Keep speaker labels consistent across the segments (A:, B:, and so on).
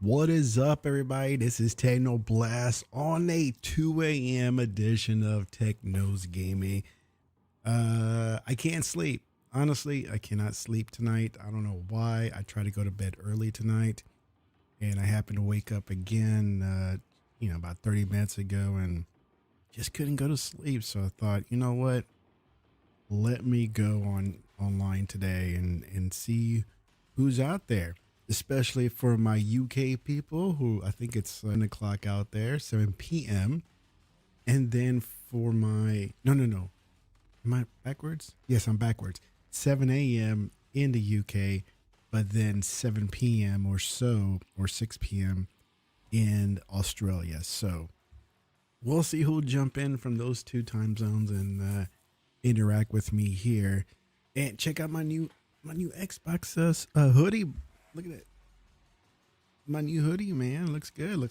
A: What is up, everybody? This is TEKNOBLAST on a 2 a.m. edition of Techno's Gaming. I can't sleep. Honestly, I cannot sleep tonight. I don't know why. I tried to go to bed early tonight, and I happened to wake up again, about 30 minutes ago, and just couldn't go to sleep. So I thought, you know what? Let me go online today and see who's out there, especially for my UK people who I think it's 7 o'clock out there, 7 p.m. And then for my, no. Am I backwards? Yes, I'm backwards. 7 a.m. in the UK, but then 7 p.m. or so, or 6 p.m. in Australia. So we'll see who'll jump in from those two time zones and interact with me here. And check out my new Xbox hoodie. Look at it. My new hoodie, man. Looks good.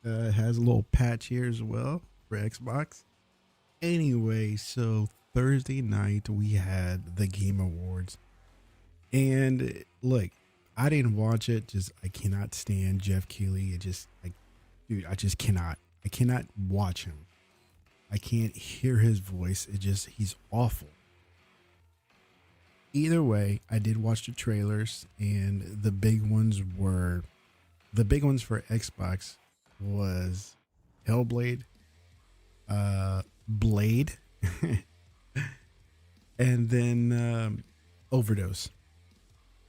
A: It has a little patch here as well for Xbox. Anyway, so Thursday night we had the Game Awards. And look, I didn't watch it. Just I cannot stand Jeff Keighley. I just cannot. I cannot watch him. I can't hear his voice. He's awful. Either way, I did watch the trailers, and the big ones for Xbox was Hellblade, Blade, and then Overdose,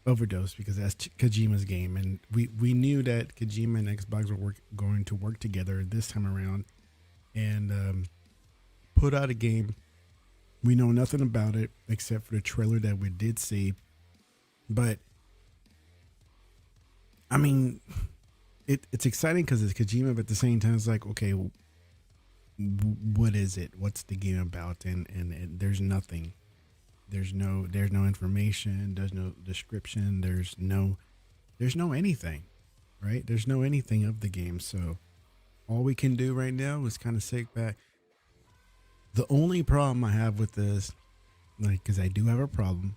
A: because that's Kojima's game, and we knew that Kojima and Xbox were going to work together this time around, and put out a game. We know nothing about it except for the trailer that we did see. But, I mean, it's exciting because it's Kojima, but at the same time, it's like, okay, what is it? What's the game about? And there's nothing. There's no information. There's no description. There's no anything, right? There's no anything of the game. So all we can do right now is kind of sit back. The only problem I have with this, because I do have a problem,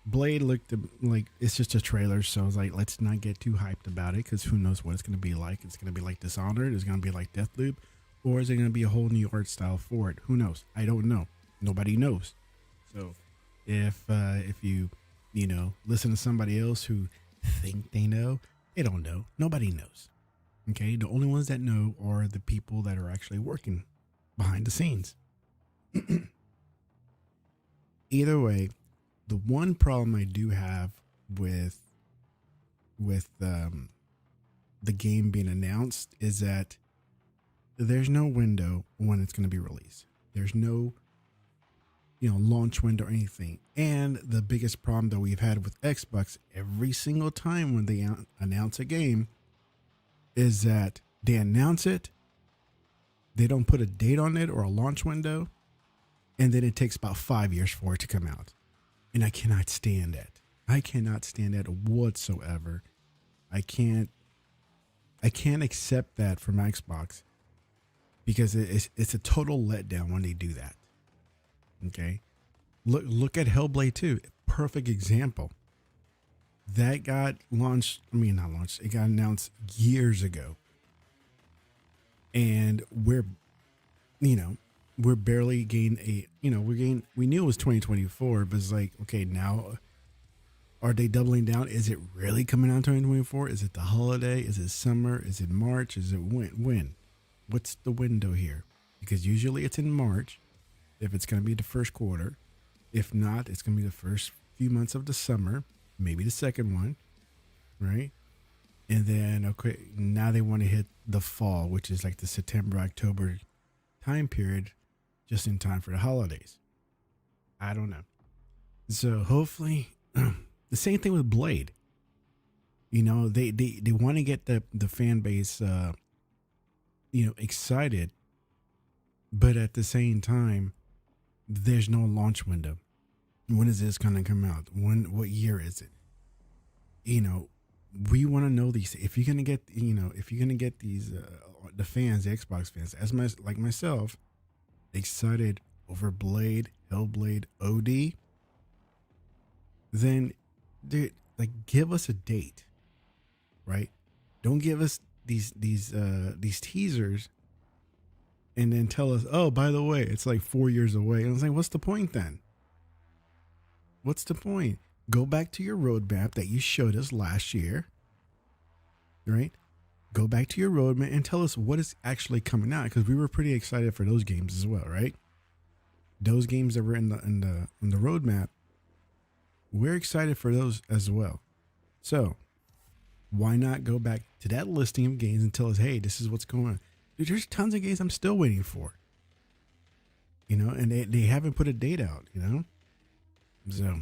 A: Blade looked like it's just a trailer, so I was like, let's not get too hyped about it, because who knows what it's going to be like. It's going to be like Dishonored, it's going to be like Deathloop, or is it going to be a whole new art style for it? Who knows? I don't know. Nobody knows. So if you listen to somebody else who think they know, they don't know. Nobody knows. Okay, the only ones that know are the people that are actually working behind the scenes. Either way, the one problem I do have with the game being announced is that there's no window when it's going to be released. There's no launch window or anything. And the biggest problem that we've had with Xbox every single time when they announce a game is that they announce it, they don't put a date on it or a launch window, and then it takes about 5 years for it to come out. And I cannot stand that. I cannot stand that whatsoever. I can't accept that from Xbox, because it's a total letdown when they do that. Okay? Look at Hellblade 2. Perfect example. That got launched, not launched, it got announced years ago. And we're barely getting we knew it was 2024, but it's like, okay, now are they doubling down? Is it really coming out in 2024? Is it the holiday? Is it summer? Is it March? Is it when? What's the window here? Because usually it's in March if it's going to be the first quarter. If not, it's going to be the first few months of the summer, maybe the second one, right? And then, okay, now they want to hit the fall, which is like the September, October time period, just in time for the holidays. I don't know. So hopefully, the same thing with Blade. They want to get the fan base, excited, but at the same time, there's no launch window. When is this going to come out? What year is it? We want to know these. If you're gonna get, these, the fans, the Xbox fans, like myself, excited over Blade, Hellblade, OD, then, dude, like, give us a date, right? Don't give us these teasers and then tell us, oh, by the way, it's like 4 years away. And I was like, what's the point then? What's the point? Go back to your roadmap that you showed us last year, right? Go back to your roadmap and tell us what is actually coming out, because we were pretty excited for those games as well, right? Those games that were in the roadmap, we're excited for those as well. So why not go back to that listing of games and tell us, hey, this is what's going on? Dude, there's tons of games I'm still waiting for, you know, and they haven't put a date out, you know? So,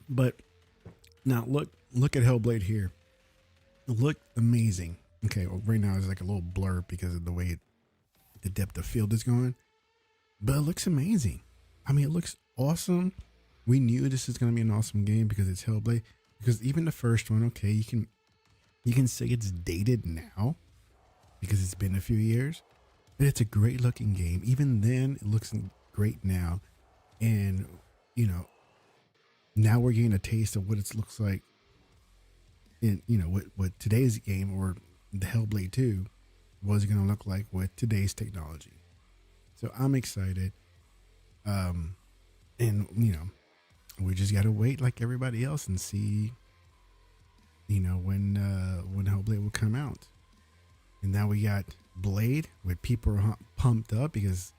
A: but now look at Hellblade here. It looked amazing. Okay, well, right now it's like a little blur because of the way the depth of field is going, but it looks amazing. I mean, it looks awesome. We knew this is going to be an awesome game because it's Hellblade. Because even the first one, okay, you can say it's dated now because it's been a few years, but it's a great looking game. Even then, it looks great now. And, you know, now we're getting a taste of what it looks like in, you know, what today's game or the Hellblade 2 was going to look like with today's technology. So I'm excited. And, you know, we just got to wait like everybody else and see, you know, when Hellblade will come out. And now we got Blade, where people are pumped up because,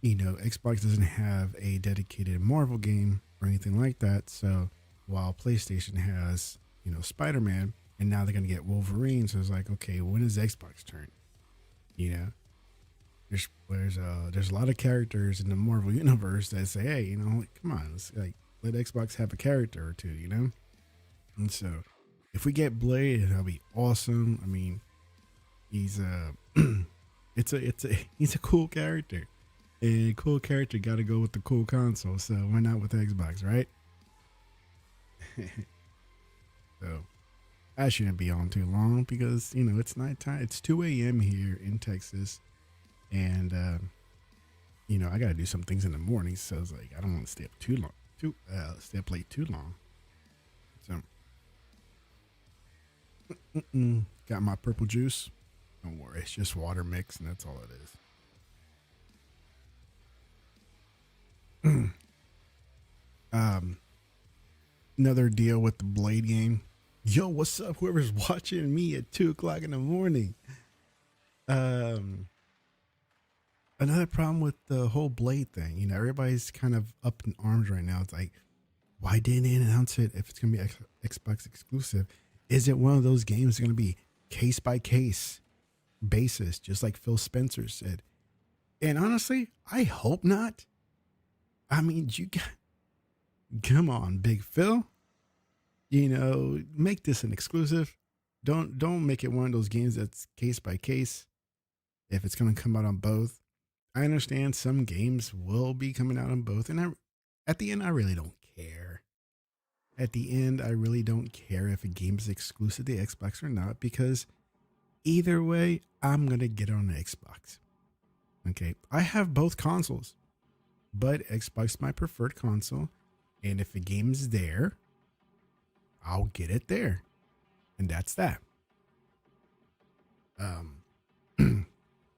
A: you know, Xbox doesn't have a dedicated Marvel game or anything like that. So while PlayStation has, you know, Spider-Man, and now they're going to get Wolverine. So it's like, okay, when is Xbox turn? You know, there's a lot of characters in the Marvel universe that say, hey, you know, like, come on, let's, like, let Xbox have a character or two, you know? And so if we get Blade, that'll be awesome. I mean, he's he's a cool character. And cool character got to go with the cool console. So why not with Xbox, right? So I shouldn't be on too long because, you know, it's nighttime. It's 2 a.m. here in Texas. And, you know, I got to do some things in the morning. So it's like, I don't want to stay up too long, stay up late too long. So, got my purple juice. Don't worry. It's just water mix and that's all it is. Another deal with the Blade game. Yo, what's up? Whoever's watching me at 2 o'clock in the morning. Another problem with the whole Blade thing, you know, everybody's kind of up in arms right now. It's like, why didn't they announce it if it's going to be Xbox exclusive? Is it one of those games going to be case by case basis, just like Phil Spencer said? And honestly, I hope not. I mean, come on, Big Phil. You know, make this an exclusive. Don't make it one of those games that's case by case. If it's going to come out on both, I understand some games will be coming out on both, and at the end, I really don't care. At the end, I really don't care if a game is exclusive to Xbox or not, because either way, I'm going to get it on the Xbox. Okay, I have both consoles, but Xbox is my preferred console, and if a game's there, I'll get it there. And that's that.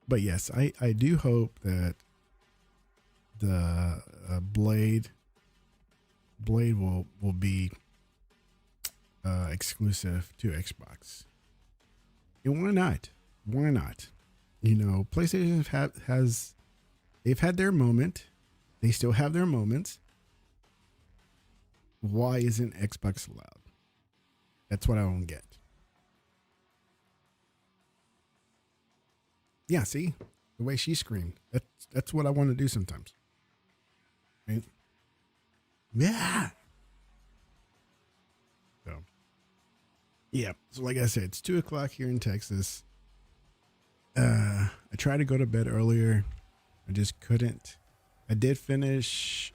A: But yes, I do hope that the Blade will be exclusive to Xbox. And why not? Why not? You know, PlayStation they've had their moment. They still have their moments. Why isn't Xbox allowed? That's what I don't get. Yeah, see? The way she screamed. That's what I want to do sometimes. Right? Yeah. So, yeah. So like I said, it's 2 o'clock here in Texas. I tried to go to bed earlier. I just couldn't. I did finish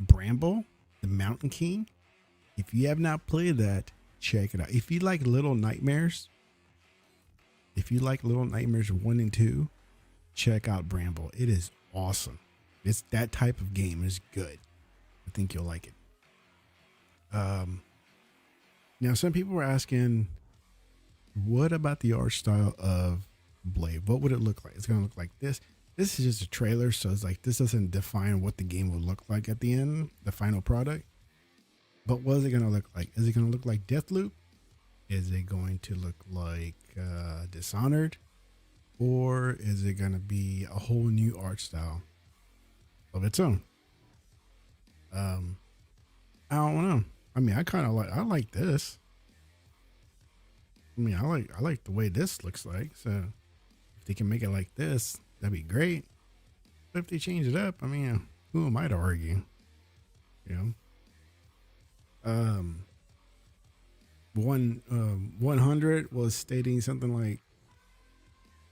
A: Bramble, the Mountain King. If you have not played that, check it out. If you like Little Nightmares, 1 and 2, check out Bramble. It is awesome. It's that type of game is good. I think you'll like it. Now some people were asking, what about the art style of Blade? What would it look like? It's going to look like this. This is just a trailer, so it's like this doesn't define what the game will look like at the end, the final product. But what is it going to look like? Is it going to look like Deathloop? Is it going to look like Dishonored? Or is it going to be a whole new art style of its own? I don't know. I mean, I like this. I mean, I like the way this looks like. So if they can make it like this, that'd be great. But if they change it up, I mean, who am I to argue? You know? 100 was stating something like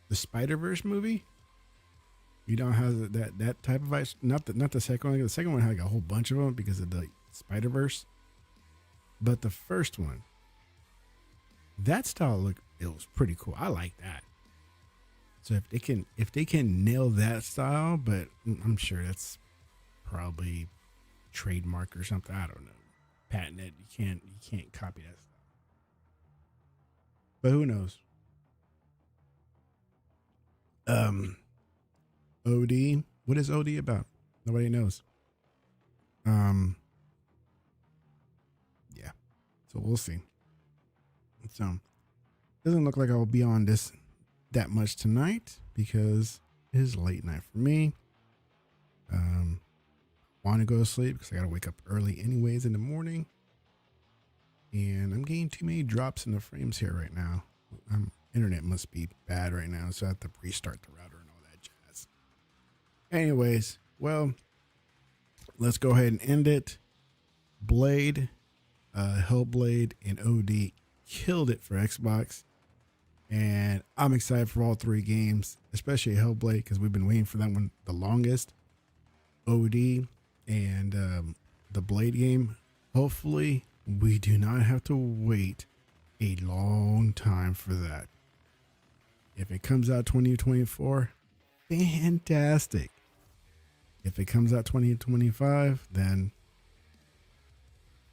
A: the Spider-Verse movie. You don't have that type of ice. Not the second one. The second one had like a whole bunch of them because of the Spider-Verse. But the first one, that style it was pretty cool. I like that. So if they can nail that style, but I'm sure that's probably trademark or something. I don't know. Patent it. You can't copy that stuff. But who knows? OD. What is OD about? Nobody knows. Yeah. So we'll see. So doesn't look like I'll be on this that much tonight because it is late night for me. Want to go to sleep because I gotta wake up early anyways in the morning. And I'm getting too many drops in the frames here right now. Internet must be bad right now, so I have to restart the router and all that jazz. Anyways, well, let's go ahead and end it. Blade, Hellblade, and OD killed it for Xbox. And I'm excited for all three games, especially Hellblade, because we've been waiting for that one the longest. OD and the Blade game. Hopefully, we do not have to wait a long time for that. If it comes out 2024, fantastic. If it comes out 2025, then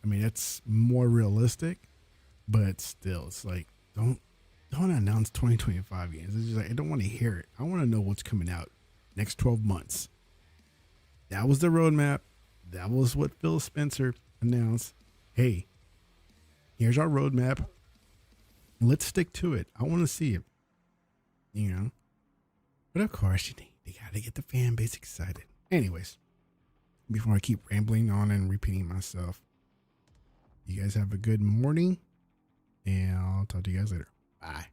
A: I mean it's more realistic, but still, it's like don't announce 2025 games. It's just like I don't want to hear it. I want to know what's coming out next 12 months. That was the roadmap. That was what Phil Spencer announced. Hey, here's our roadmap. Let's stick to it. I want to see it. You know? But of course, they got to get the fan base excited. Anyways, before I keep rambling on and repeating myself, you guys have a good morning. And I'll talk to you guys later. Bye.